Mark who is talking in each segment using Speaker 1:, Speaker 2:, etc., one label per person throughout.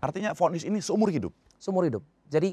Speaker 1: Artinya vonis ini seumur hidup?
Speaker 2: Seumur hidup. Jadi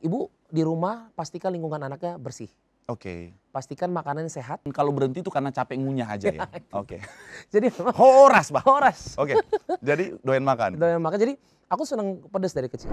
Speaker 2: ibu di rumah pastikan lingkungan anaknya bersih.
Speaker 1: Oke.
Speaker 2: Pastikan makanannya sehat.
Speaker 1: Kalau berhenti itu karena capek ngunyah aja ya? Oke.
Speaker 2: Jadi memang
Speaker 1: Horas, Bah?
Speaker 2: horas.
Speaker 1: Oke, jadi doyan makan?
Speaker 2: Doyan makan, jadi aku seneng pedas dari kecil.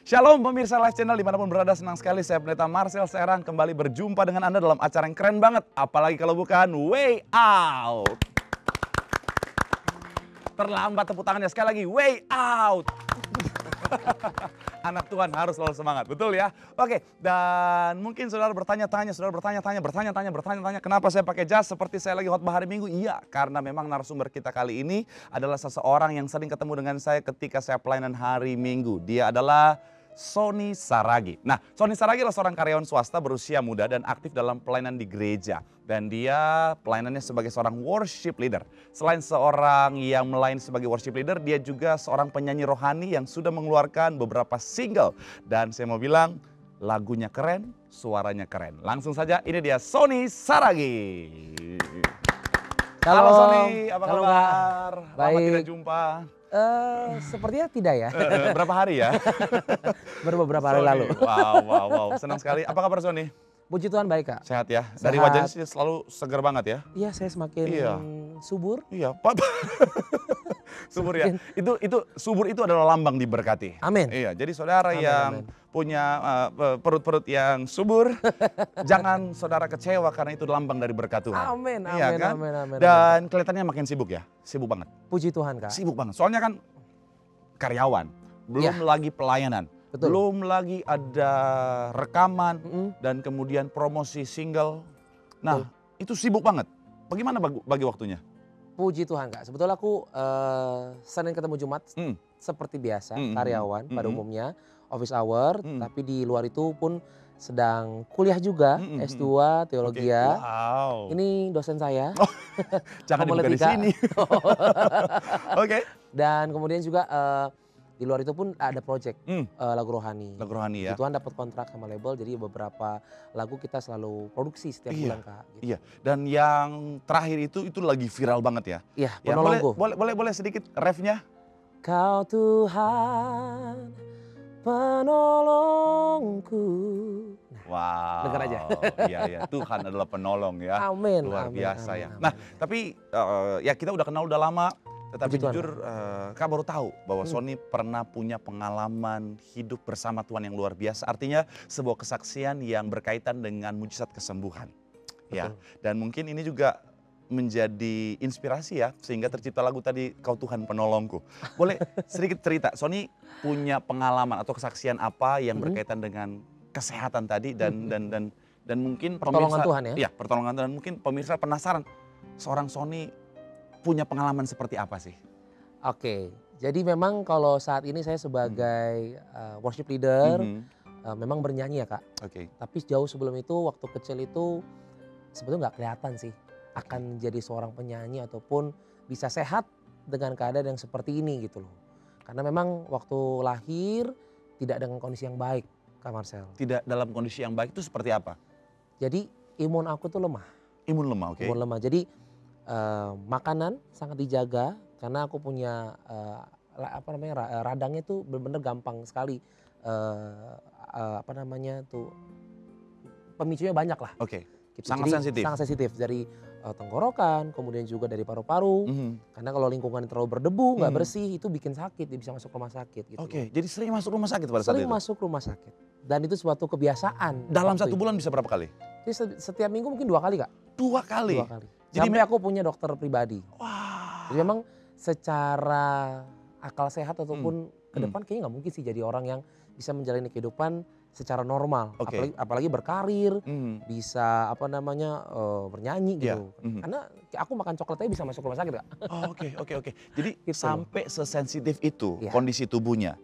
Speaker 1: Shalom pemirsa Live Channel dimanapun berada, senang sekali saya Pendeta Marcel Serang kembali berjumpa dengan Anda dalam acara yang keren banget. Apalagi kalau bukan Way Out. Terlambat tepuk tangannya sekali lagi, Way Out. Anak Tuhan harus selalu semangat, betul ya? Oke, dan mungkin saudara bertanya-tanya, kenapa saya pakai jas seperti saya lagi khotbah hari Minggu? Iya, karena memang narasumber kita kali ini adalah seseorang yang sering ketemu dengan saya ketika saya pelayanan hari Minggu. Dia adalah Sonny Saragi. Nah, Sonny Saragi adalah seorang karyawan swasta berusia muda dan aktif dalam pelayanan di gereja. Dan dia pelayanannya sebagai seorang worship leader. Selain seorang yang melayani sebagai worship leader, dia juga seorang penyanyi rohani yang sudah mengeluarkan beberapa single. Dan saya mau bilang, lagunya keren, suaranya keren. Langsung saja, ini dia Sonny Saragi. Halo Sonny, apa kabar? Lama tidak jumpa.
Speaker 2: Sepertinya tidak ya.
Speaker 1: Berapa hari ya?
Speaker 2: Baru beberapa hari lalu.
Speaker 1: Wow, senang sekali. Apa kabar Sonny?
Speaker 2: Puji Tuhan baik Kak.
Speaker 1: Sehat ya?
Speaker 2: Sehat.
Speaker 1: Dari wajahnya sih selalu segar banget ya?
Speaker 2: Iya, saya semakin subur.
Speaker 1: Iya, Pak. Subur ya. Itu subur itu adalah lambang diberkati.
Speaker 2: Amin.
Speaker 1: Iya, jadi saudara yang punya perut-perut yang subur, jangan saudara kecewa karena itu lambang dari berkat Tuhan.
Speaker 2: Amin,
Speaker 1: Iya
Speaker 2: amin,
Speaker 1: kan?
Speaker 2: amin.
Speaker 1: Dan kelihatannya makin sibuk ya, sibuk banget.
Speaker 2: Puji Tuhan Kak.
Speaker 1: Sibuk banget. Soalnya kan karyawan, belum lagi pelayanan.
Speaker 2: Betul.
Speaker 1: Belum lagi ada rekaman dan kemudian promosi single. Nah, itu sibuk banget. Bagaimana bagi waktunya?
Speaker 2: Puji Tuhan Kak. Sebetulnya aku Senin ketemu Jumat seperti biasa, karyawan pada umumnya, office hour, tapi di luar itu pun sedang kuliah juga, S2 teologi.
Speaker 1: Wow.
Speaker 2: Ini dosen saya.
Speaker 1: Oh, jangan dibuka di sini. Oke.
Speaker 2: Dan kemudian juga di luar itu pun ada project lagu rohani.
Speaker 1: Lagu rohani ya.
Speaker 2: Tuhan dapat kontrak sama label, jadi beberapa lagu kita selalu produksi setiap bulan Kak. Gitu.
Speaker 1: Iya, dan yang terakhir itu lagi viral banget ya.
Speaker 2: Iya,
Speaker 1: ya,
Speaker 2: penolongku.
Speaker 1: Boleh sedikit refnya?
Speaker 2: Kau Tuhan penolongku.
Speaker 1: Wow.
Speaker 2: Dengar aja.
Speaker 1: Iya, Tuhan adalah penolong ya.
Speaker 2: Amin.
Speaker 1: Luar biasa ya.
Speaker 2: Amin.
Speaker 1: Nah, tapi ya kita udah kenal udah lama. Tetapi jujur, Kak baru tahu bahwa Sonny pernah punya pengalaman hidup bersama Tuhan yang luar biasa. Artinya sebuah kesaksian yang berkaitan dengan mujizat kesembuhan. Ya, dan mungkin ini juga menjadi inspirasi ya, sehingga tercipta lagu tadi, Kau Tuhan Penolongku. Boleh sedikit cerita, Sonny punya pengalaman atau kesaksian apa yang berkaitan dengan kesehatan tadi dan mungkin
Speaker 2: pertolongan Tuhan ya?
Speaker 1: Iya, pertolongan Tuhan. Mungkin pemirsa penasaran, seorang Sonny punya pengalaman seperti apa sih?
Speaker 2: Oke, jadi memang kalau saat ini saya sebagai worship leader memang bernyanyi ya Kak.
Speaker 1: Oke.
Speaker 2: Tapi jauh sebelum itu, waktu kecil itu sebetulnya nggak kelihatan sih akan menjadi seorang penyanyi ataupun bisa sehat dengan keadaan yang seperti ini gitu loh. Karena memang waktu lahir tidak dengan kondisi yang baik Kak Marcel.
Speaker 1: Tidak dalam kondisi yang baik itu seperti apa?
Speaker 2: Jadi imun aku tuh lemah.
Speaker 1: Imun lemah, oke.
Speaker 2: Imun lemah, jadi makanan sangat dijaga karena aku punya radangnya tuh benar-benar gampang sekali pemicunya banyak lah.
Speaker 1: Oke.
Speaker 2: Gitu.
Speaker 1: Sangat
Speaker 2: jadi,
Speaker 1: sensitif.
Speaker 2: Sangat sensitif dari tenggorokan, kemudian juga dari paru-paru. Karena kalau lingkungan terlalu berdebu, nggak bersih, itu bikin sakit, dia bisa masuk rumah sakit. Gitu.
Speaker 1: Oke, jadi sering masuk rumah sakit pada saat itu?
Speaker 2: Sering masuk rumah sakit. Dan itu suatu kebiasaan.
Speaker 1: Dalam satu bulan bisa berapa kali?
Speaker 2: Jadi setiap minggu mungkin 2 kali Kak.
Speaker 1: 2 kali?
Speaker 2: 2 kali. Sampai aku punya dokter pribadi.
Speaker 1: Wah.
Speaker 2: Jadi memang secara akal sehat ataupun ke depan kayaknya nggak mungkin sih jadi orang yang bisa menjalani kehidupan secara normal. Apalagi berkarir, bisa bernyanyi gitu. Karena aku makan coklat aja bisa masuk rumah sakit Kak.
Speaker 1: Oke. Jadi gitu. Sampai sesensitif itu kondisi tubuhnya.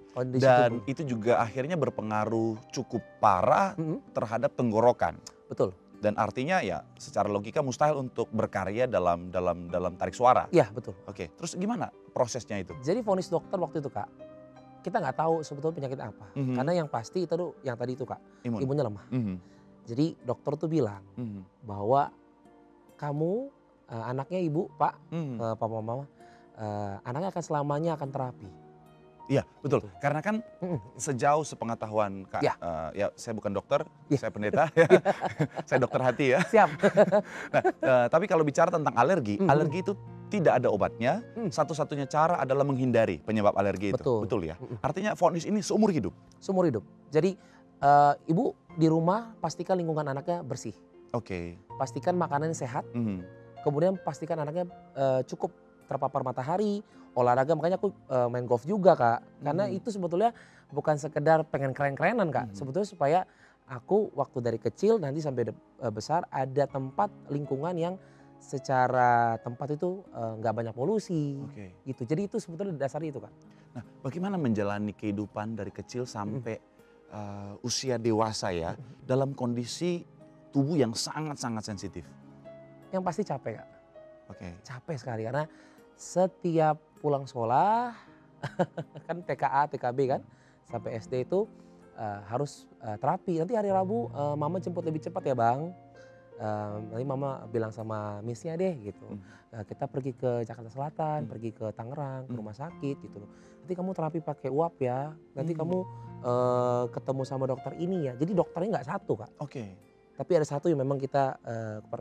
Speaker 1: Itu juga akhirnya berpengaruh cukup parah terhadap tenggorokan.
Speaker 2: Betul.
Speaker 1: Dan artinya ya secara logika mustahil untuk berkarya dalam tarik suara.
Speaker 2: Iya betul.
Speaker 1: Oke, terus gimana prosesnya itu?
Speaker 2: Jadi vonis dokter waktu itu Kak, kita nggak tahu sebetulnya penyakit apa. Karena yang pasti itu tuh yang tadi itu Kak, imunnya lemah. Jadi dokter tuh bilang bahwa kamu anaknya ibu, Pak, papa mama, anaknya akan selamanya akan terapi.
Speaker 1: Iya betul, karena kan sejauh sepengetahuan Kak, ya saya bukan dokter, saya pendeta, saya dokter hati ya.
Speaker 2: Siap.
Speaker 1: Nah, tapi kalau bicara tentang alergi, alergi itu tidak ada obatnya, satu-satunya cara adalah menghindari penyebab alergi itu. Betul ya? Artinya vonis ini seumur hidup?
Speaker 2: Seumur hidup. Jadi ibu di rumah pastikan lingkungan anaknya bersih.
Speaker 1: Oke.
Speaker 2: Pastikan makanannya sehat, kemudian pastikan anaknya cukup terpapar matahari, olahraga, makanya aku main golf juga Kak. Karena itu sebetulnya bukan sekedar pengen keren-kerenan Kak. Sebetulnya supaya aku waktu dari kecil nanti sampai besar ada tempat lingkungan yang secara tempat itu nggak banyak polusi. Gitu. Jadi itu sebetulnya dasarnya itu Kak.
Speaker 1: Nah bagaimana menjalani kehidupan dari kecil sampai usia dewasa ya dalam kondisi tubuh yang sangat-sangat sensitif?
Speaker 2: Yang pasti capek Kak.
Speaker 1: Capek
Speaker 2: sekali karena setiap pulang sekolah kan TKA, TKB kan sampai SD itu harus terapi. Nanti hari Rabu mama jemput lebih cepat ya Bang. Nanti mama bilang sama missnya deh gitu. Kita pergi ke Jakarta Selatan, pergi ke Tangerang, ke rumah sakit gitu loh. Nanti kamu terapi pakai uap ya. Nanti kamu ketemu sama dokter ini ya. Jadi dokternya nggak satu Kak. Tapi ada satu yang memang kita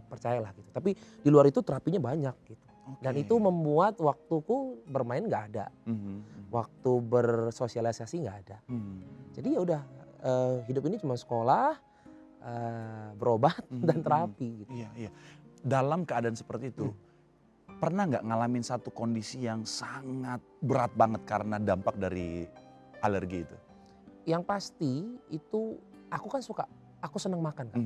Speaker 2: percayalah gitu. Tapi di luar itu terapinya banyak gitu. Dan itu membuat waktuku bermain nggak ada. Waktu bersosialisasi nggak ada. Jadi ya udah hidup ini cuma sekolah, berobat dan terapi gitu.
Speaker 1: Iya. Dalam keadaan seperti itu, pernah nggak ngalamin satu kondisi yang sangat berat banget karena dampak dari alergi itu?
Speaker 2: Yang pasti itu aku seneng makan kan.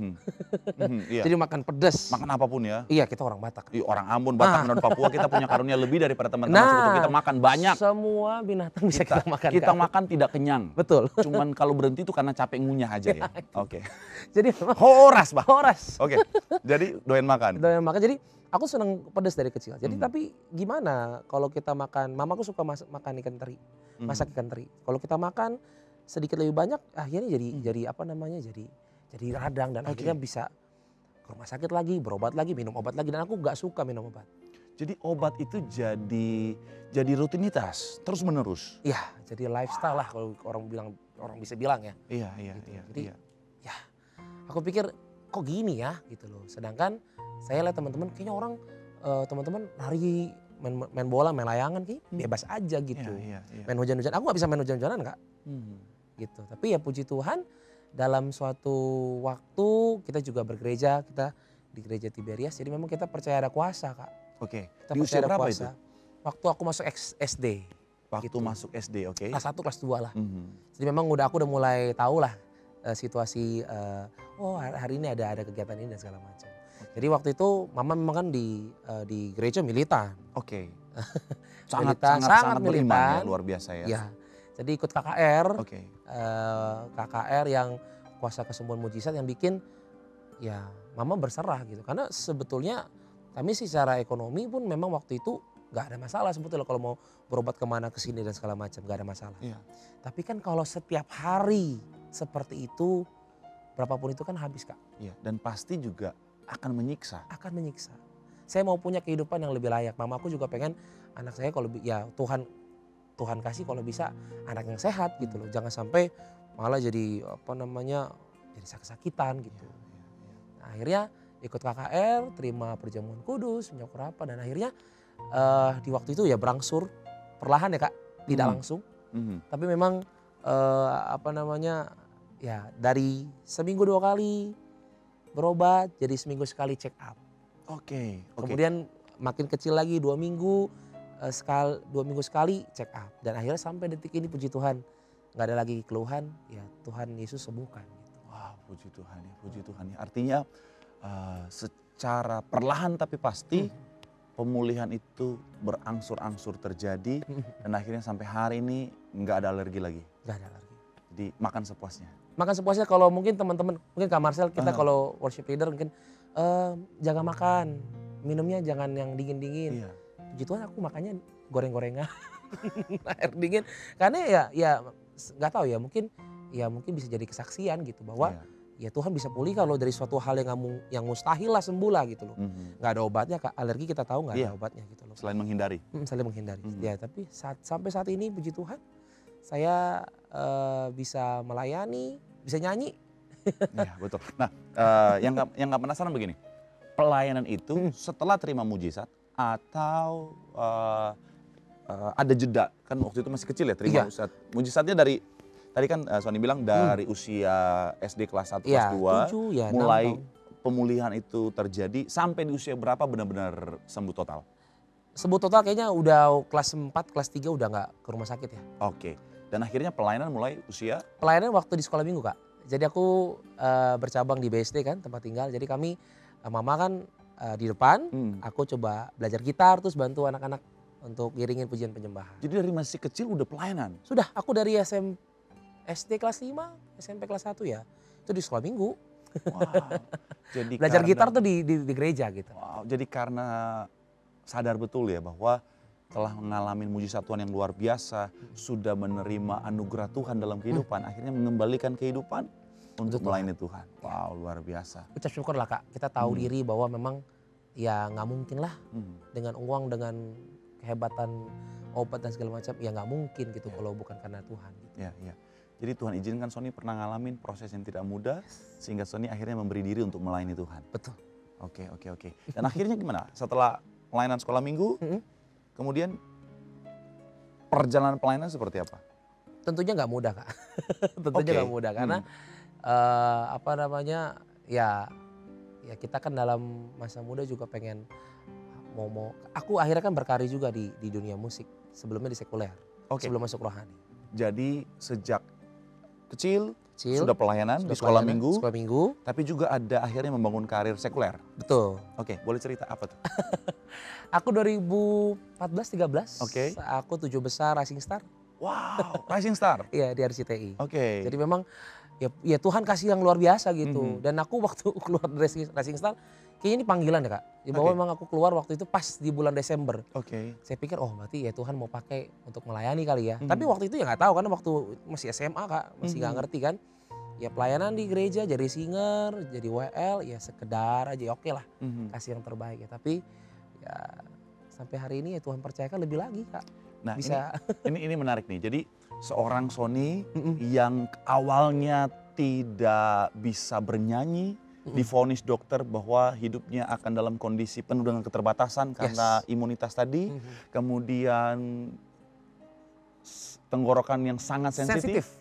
Speaker 1: Iya.
Speaker 2: Jadi makan pedas.
Speaker 1: Makan apapun ya.
Speaker 2: Iya kita orang Batak.
Speaker 1: Orang Ambon, Batak, dan Papua kita punya karunia lebih daripada teman-teman sekutu kita makan banyak.
Speaker 2: Semua binatang bisa kita makan.
Speaker 1: Kita makan tidak kenyang.
Speaker 2: Betul.
Speaker 1: Cuman kalau berhenti itu karena capek ngunyah aja ya.
Speaker 2: Jadi
Speaker 1: horas Bang.
Speaker 2: Horas.
Speaker 1: Jadi doyan makan.
Speaker 2: Doyan makan. Jadi aku seneng pedas dari kecil. Jadi tapi gimana kalau kita makan, mamaku suka makan ikan teri. Masak ikan teri. Kalau kita makan sedikit lebih banyak akhirnya jadi apa namanya? Jadi radang dan akhirnya bisa ke rumah sakit lagi, berobat lagi, minum obat lagi, dan aku nggak suka minum obat.
Speaker 1: Jadi obat itu jadi rutinitas terus menerus.
Speaker 2: Iya, jadi lifestyle lah kalau orang bisa bilang ya.
Speaker 1: Iya.
Speaker 2: Jadi ya aku pikir kok gini ya gitu loh. Sedangkan saya lihat teman-teman kayaknya orang teman-teman lari main bola, main layangan kayak bebas aja gitu.
Speaker 1: Iya.
Speaker 2: Main hujan-hujan, aku nggak bisa main hujan-hujanan Kak. Gitu. Tapi ya puji Tuhan dalam suatu waktu kita juga bergereja, kita di gereja Tiberias. Jadi memang kita percaya ada kuasa Kak.
Speaker 1: Kita di usia berapa itu?
Speaker 2: Waktu aku masuk SD.
Speaker 1: Waktu gitu. Masuk SD,
Speaker 2: Kelas 1, kelas 2 lah. Jadi memang aku udah mulai tahu lah situasi, hari ini ada kegiatan ini dan segala macam. Jadi waktu itu mama memang kan di gereja militan. Sangat militan.
Speaker 1: Ya, luar biasa ya.
Speaker 2: Ya. Jadi ikut KKR, KKR yang kuasa kesembuhan mujizat yang bikin ya mama berserah gitu. Karena sebetulnya kami secara ekonomi pun memang waktu itu gak ada masalah sebetulnya kalau mau berobat kemana kesini dan segala macam gak ada masalah. Tapi kan kalau setiap hari seperti itu berapapun itu kan habis Kak.
Speaker 1: Dan pasti juga akan menyiksa.
Speaker 2: Saya mau punya kehidupan yang lebih layak. Mamaku juga pengen anak saya kalau ya Tuhan kasih kalau bisa anak yang sehat gitu loh. Jangan sampai malah jadi jadi sakit-sakitan gitu. Nah, akhirnya ikut KKR, terima perjamuan kudus, menyokor apa, dan akhirnya di waktu itu ya berangsur perlahan ya Kak, tidak langsung. Tapi memang ya dari seminggu 2 kali berobat, jadi seminggu sekali check up. Kemudian makin kecil lagi 2 minggu. 2 minggu sekali check up, dan akhirnya sampai detik ini puji Tuhan nggak ada lagi keluhan, ya Tuhan Yesus sembuhkan.
Speaker 1: Wah, puji Tuhan ya. Artinya secara perlahan tapi pasti pemulihan itu berangsur-angsur terjadi dan akhirnya sampai hari ini nggak ada alergi lagi.
Speaker 2: Nggak ada alergi.
Speaker 1: dimakan sepuasnya.
Speaker 2: Makan sepuasnya kalau mungkin teman-teman, mungkin Kak Marcel kita kalau worship leader mungkin jaga makan, minumnya jangan yang dingin-dingin.
Speaker 1: Iya.
Speaker 2: Puji Tuhan aku makannya goreng-gorengan, air dingin. Karena ya nggak tahu ya mungkin bisa jadi kesaksian gitu bahwa ya Tuhan bisa pulihkan loh dari suatu hal yang mustahil lah sembuh lah gitu loh. Nggak ada obatnya, alergi kita tahu nggak ada obatnya gitu loh.
Speaker 1: Selain menghindari.
Speaker 2: Selain menghindari. Ya tapi sampai saat ini puji Tuhan saya bisa melayani, bisa nyanyi.
Speaker 1: Iya betul. Nah yang nggak penasaran begini, pelayanan itu setelah terima mujizat atau ada jeda, kan waktu itu masih kecil ya terima mujizat. Mujizatnya dari tadi kan Sony bilang dari usia SD kelas 1, kelas 2 mulai pemulihan itu terjadi sampai di usia berapa benar-benar sembuh total?
Speaker 2: Sembuh total kayaknya udah kelas 4, kelas 3 udah nggak ke rumah sakit ya.
Speaker 1: Oke. Dan akhirnya pelayanan mulai usia?
Speaker 2: Pelayanan waktu di sekolah minggu Kak. Jadi aku bercabang di BSD kan tempat tinggal. Jadi kami mama kan di depan, aku coba belajar gitar terus bantu anak-anak untuk ngiringin pujian penyembahan.
Speaker 1: Jadi dari masih kecil udah pelayanan?
Speaker 2: Sudah, aku dari SD kelas 5, SMP kelas 1 ya. Itu di sekolah minggu.
Speaker 1: Wow. Jadi
Speaker 2: belajar gitar tuh di gereja gitu.
Speaker 1: Wow, jadi karena sadar betul ya bahwa telah mengalami mujizat Tuhan yang luar biasa, sudah menerima anugerah Tuhan dalam kehidupan, akhirnya mengembalikan kehidupan untuk melayani Tuhan. Wow, luar biasa.
Speaker 2: Ucap syukur lah Kak, kita tahu diri bahwa memang ya nggak mungkin lah dengan uang, dengan kehebatan obat dan segala macam, ya nggak mungkin gitu kalau bukan karena Tuhan. Gitu.
Speaker 1: Ya. Jadi Tuhan izinkan Sony pernah ngalamin proses yang tidak mudah, sehingga Sony akhirnya memberi diri untuk melayani Tuhan.
Speaker 2: Betul.
Speaker 1: Oke. Dan akhirnya gimana? Setelah pelayanan sekolah minggu, kemudian perjalanan pelayanan seperti apa?
Speaker 2: Tentunya nggak mudah Kak. Tentunya nggak mudah karena ya kita kan dalam masa muda juga pengen aku akhirnya kan berkarir juga di dunia musik, sebelumnya di sekuler, sebelum masuk rohani.
Speaker 1: Jadi sejak kecil sudah pelayanan di sekolah minggu, tapi juga ada akhirnya membangun karir sekuler.
Speaker 2: Betul.
Speaker 1: Oke, boleh cerita apa tuh?
Speaker 2: Aku 2014-13, aku 7 besar Rising Star.
Speaker 1: Wow, Rising Star?
Speaker 2: Iya, di RCTI.
Speaker 1: Oke.
Speaker 2: Jadi memang ya Tuhan kasih yang luar biasa gitu. Dan aku waktu keluar dari Rising Star, kayaknya ini panggilan ya Kak. Bahwa memang aku keluar waktu itu pas di bulan Desember. Saya pikir berarti ya Tuhan mau pakai untuk melayani kali ya. Tapi waktu itu ya nggak tahu karena waktu masih SMA Kak, masih nggak ngerti kan. Ya pelayanan di gereja, jadi singer, jadi WL, ya sekedar aja oke lah. Kasih yang terbaik ya. Tapi ya sampai hari ini ya Tuhan percayakan lebih lagi Kak.
Speaker 1: Nah
Speaker 2: bisa.
Speaker 1: Ini menarik nih. Jadi seorang Sony yang awalnya tidak bisa bernyanyi, divonis dokter bahwa hidupnya akan dalam kondisi penuh dengan keterbatasan karena imunitas tadi, kemudian tenggorokan yang sangat sensitif.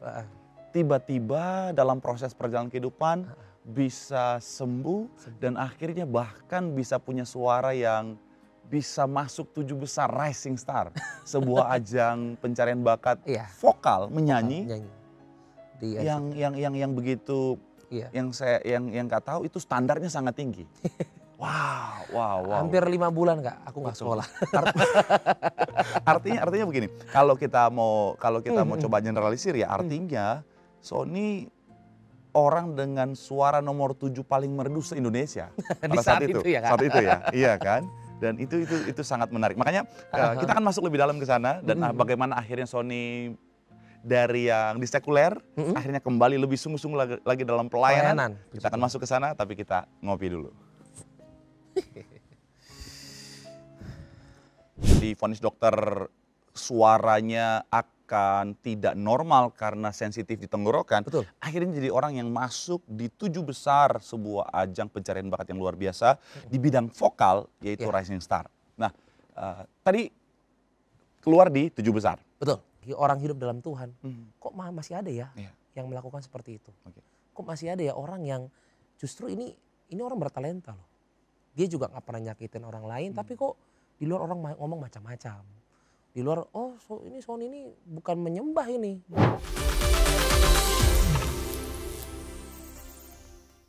Speaker 1: Tiba-tiba dalam proses perjalanan kehidupan bisa sembuh dan akhirnya bahkan bisa punya suara yang bisa masuk 7 besar Rising Star, sebuah ajang pencarian bakat vokal menyanyi yang begitu. Yang nggak tahu itu standarnya sangat tinggi. Wow.
Speaker 2: Hampir 5 bulan Kak, aku nggak sekolah.
Speaker 1: Artinya begini, kalau kita mau coba generalisir ya, artinya Sony orang dengan suara nomor 7 paling merdu se-Indonesia pada saat itu ya, iya kan? Dan itu sangat menarik. Makanya kita akan masuk lebih dalam ke sana dan bagaimana akhirnya Sony dari yang di sekuler akhirnya kembali lebih sungguh-sungguh lagi dalam pelayanan. Kita akan masuk ke sana tapi kita ngopi dulu. Divonis dokter suaranya akan tidak normal karena sensitif di tenggorokan.
Speaker 2: Betul.
Speaker 1: Akhirnya jadi orang yang masuk di 7 besar sebuah ajang pencarian bakat yang luar biasa di bidang vokal yaitu Rising Star. Nah tadi keluar di 7 besar.
Speaker 2: Betul. Orang hidup dalam Tuhan, kok masih ada ya yang melakukan seperti itu? Kok masih ada ya orang yang justru ini orang bertalenta loh. Dia juga nggak pernah nyakitin orang lain, tapi kok di luar orang ngomong macam-macam. Di luar, Sony ini bukan menyembah ini.